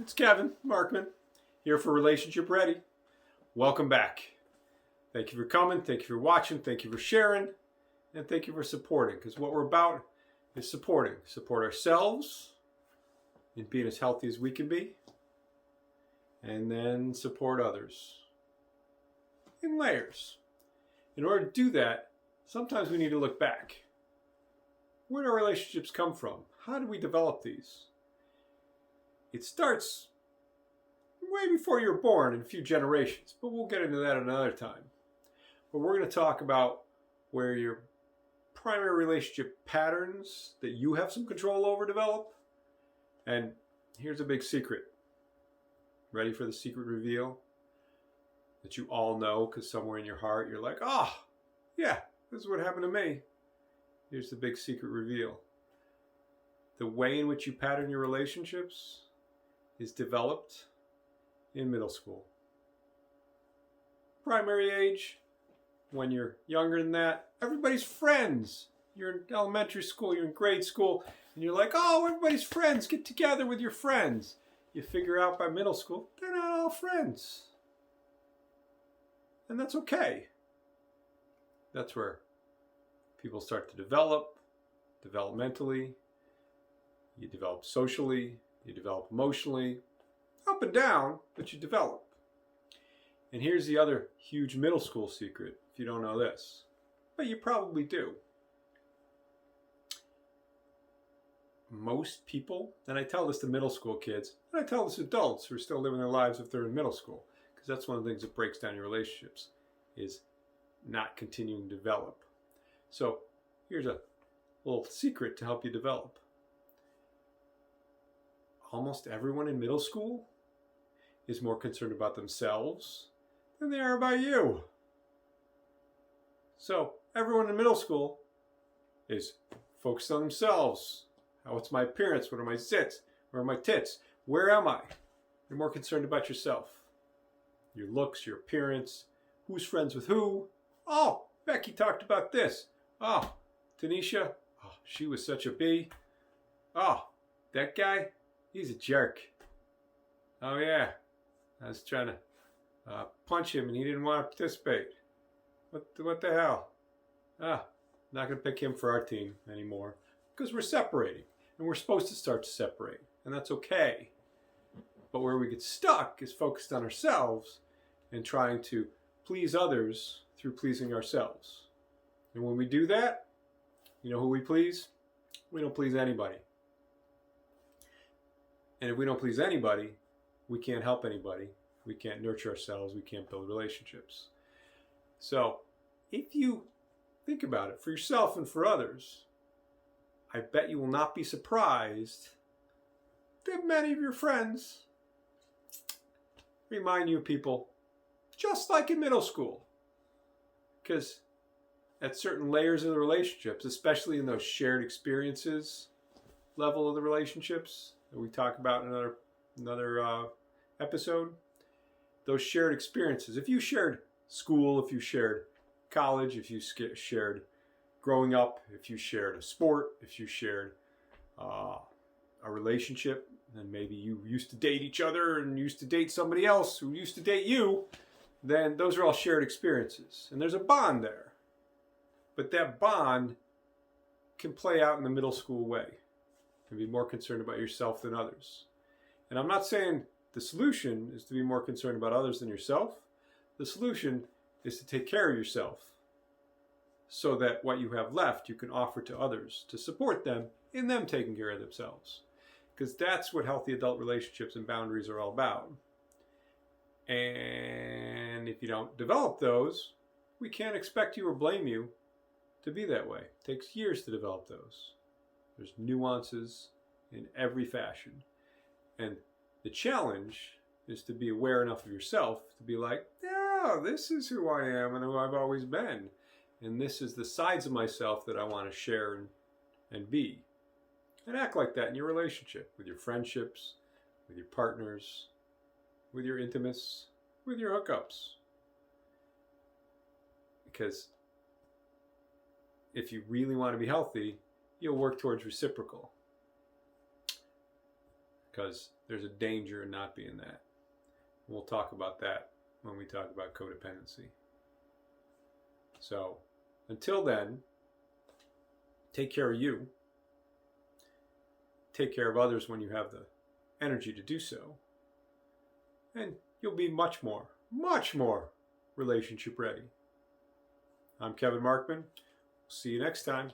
It's Kevin Markman here for Relationship Ready. Welcome back. Thank you for coming. Thank you for watching. Thank you for sharing. And thank you for supporting. Because what we're about is supporting. Support ourselves in being as healthy as we can be. And then support others in layers. In order to do that, sometimes we need to look back. Where do our relationships come from? How do we develop these? It starts way before you were born in a few generations, but we'll get into that another time. But we're going to talk about where your primary relationship patterns that you have some control over develop. And here's a big secret. Ready for the secret reveal? That you all know, because somewhere in your heart you're like, yeah, this is what happened to me. Here's the big secret reveal. The way in which you pattern your relationships is developed in middle school. Primary age, when you're younger than that, everybody's friends. You're in elementary school, you're in grade school, and you're like, everybody's friends, get together with your friends. You figure out by middle school, they're not all friends. And that's okay. That's where people start to develop, developmentally. You develop socially, you develop emotionally, up and down, but you develop. And here's the other huge middle school secret, if you don't know this, but you probably do. Most people, and I tell this to middle school kids, and I tell this to adults who are still living their lives if they're in middle school, because that's one of the things that breaks down your relationships, is not continuing to develop. So here's a little secret to help you develop. Almost everyone in middle school is more concerned about themselves than they are about you. So everyone in middle school is focused on themselves. What's my appearance? What are my zits? Where are my tits? Where am I? You're more concerned about yourself. Your looks, your appearance, who's friends with who. Oh, Becky talked about this. Oh, Tanisha, she was such a bee. Oh, that guy, he's a jerk. Oh yeah, I was trying to punch him and he didn't want to participate. What the hell? Not going to pick him for our team anymore because we're separating and we're supposed to start to separate, and that's okay. But where we get stuck is focused on ourselves and trying to please others through pleasing ourselves. And when we do that, you know who we please? We don't please anybody. And if we don't please anybody, we can't help anybody. We can't nurture ourselves. We can't build relationships. So if you think about it for yourself and for others, I bet you will not be surprised that many of your friends remind you of people just like in middle school. Because at certain layers of the relationships, especially in those shared experiences level of the relationships that we talk about in another episode, those shared experiences. If you shared school, if you shared college, if you shared growing up, if you shared a sport, if you shared a relationship, and maybe you used to date each other and used to date somebody else who used to date you, then those are all shared experiences. And there's a bond there. But that bond can play out in the middle school way. You can be more concerned about yourself than others. And I'm not saying the solution is to be more concerned about others than yourself. The solution is to take care of yourself so that what you have left you can offer to others to support them in them taking care of themselves. Because that's what healthy adult relationships and boundaries are all about. And if you don't develop those, we can't expect you or blame you to be that way. It takes years to develop those. There's nuances in every fashion. And the challenge is to be aware enough of yourself to be like, yeah, this is who I am and who I've always been. And this is the sides of myself that I want to share and be. And act like that in your relationship, with your friendships, with your partners, with your intimates, with your hookups. Because if you really want to be healthy, you'll work towards reciprocal. because there's a danger in not being that. We'll talk about that when we talk about codependency. So until then, take care of you. Take care of others when you have the energy to do so. And you'll be much more relationship ready. I'm Kevin Markman. See you next time.